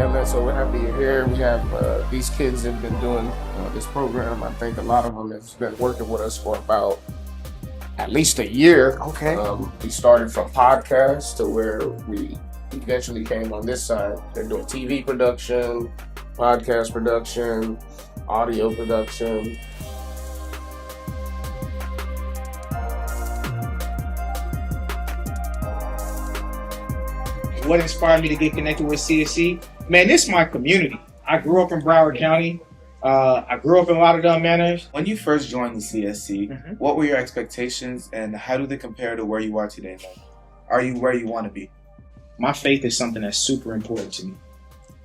Yeah, man, so we're happy you're here. We have these kids have been doing this program. I think a lot of them have been working with us for about at least a year. Okay. We started from podcasts to where we eventually came on this side. They're doing TV production, podcast production, audio production. What inspired me to get connected with CSC? Man, this is my community. I grew up in Broward County. I grew up in Lauderdale Manor. When you first joined the CSC, what were your expectations and how do they compare to where you are today? Like, are you where you want to be? My faith is something that's super important to me.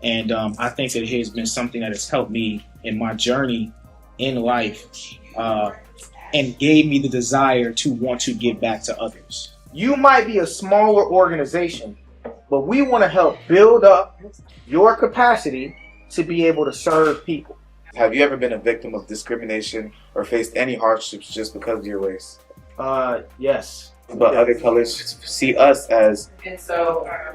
And I think that it has been something that has helped me in my journey in life and gave me the desire to want to give back to others. You might be a smaller organization, but we want to help build up your capacity to be able to serve people. Have you ever been a victim of discrimination or faced any hardships just because of your race? Yes. But other colors see us as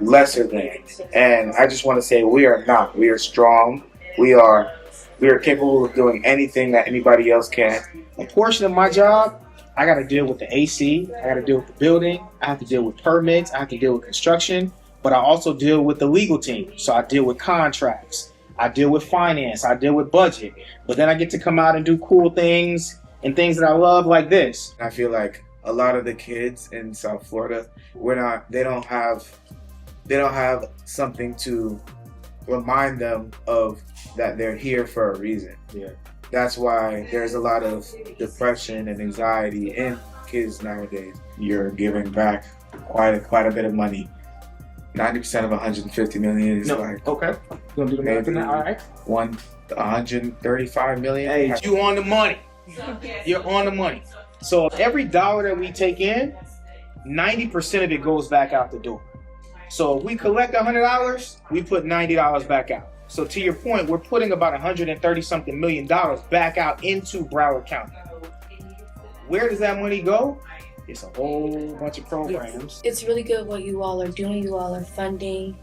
lesser than. And I just want to say we are not. We are strong. We are capable of doing anything that anybody else can. A portion of my job, I got to deal with the AC. I got to deal with the building. I have to deal with permits. I have to deal with construction. But I also deal with the legal team. So I deal with contracts. I deal with finance. I deal with budget. But then I get to come out and do cool things and things that I love like this. I feel like a lot of the kids in South Florida, they don't have something to remind them of that they're here for a reason. Yeah. That's why there's a lot of depression and anxiety in kids nowadays. You're giving back quite a bit of money. 90% of 150 million is okay. You gonna do the math on that? All right. 135 million. Hey, you on the money. You're on the money. So every dollar that we take in, 90% of it goes back out the door. So if we collect $100, we put $90 back out. So to your point, we're putting about 130 something million dollars back out into Broward County. Where does that money go? It's a whole bunch of programs. It's really good what you all are doing. You all are funding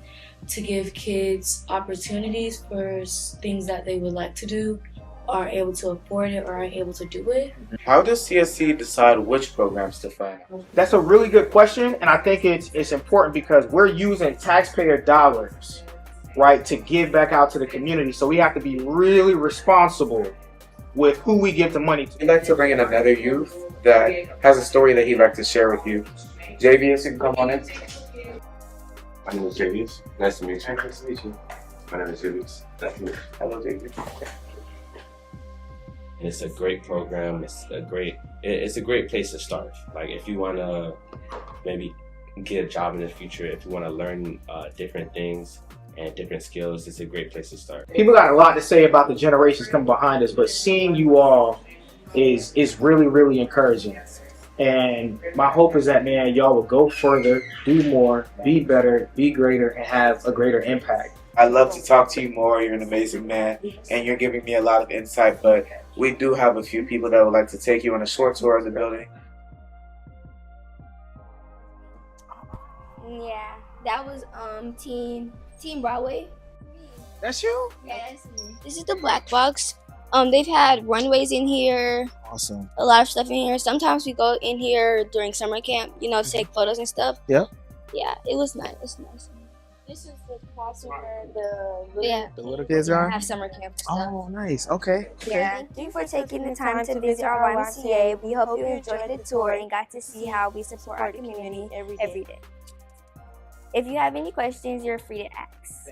to give kids opportunities for things that they would like to do, are able to afford it, or aren't able to do it. How does CSC decide which programs to fund? That's a really good question, and I think it's important because we're using taxpayer dollars, right, to give back out to the community. So we have to be really responsible with who we give the money to. We'd like to bring in another youth that has a story that he'd like to share with you. JVS, you can come on in. My name is JVS. Nice to meet you. Nice to meet you. My name is JVS. Nice to meet you. Hello, JVS. It's a great program. It's a great place to start. Like if you want to maybe get a job in the future, if you want to learn different things and different skills, it's a great place to start. People got a lot to say about the generations coming behind us, but seeing you all is really, really encouraging. And my hope is that, man, y'all will go further, do more, be better, be greater, and have a greater impact. I'd love to talk to you more. You're an amazing man, and you're giving me a lot of insight, but we do have a few people that would like to take you on a short tour of the building. Yeah, that was Team Broadway. That's you? Yeah, that's me. This is the black box. They've had runways in here. Awesome. A lot of stuff in here. Sometimes we go in here during summer camp, to take photos and stuff. Yeah. Yeah, it was nice. It's nice. This is the classroom where the little kids are? have summer camp and stuff. Oh, nice. Okay. Yeah. Thank you for taking the time to visit our YMCA. We hope you enjoyed the tour and got to see how we support our community every day. If you have any questions, you're free to ask.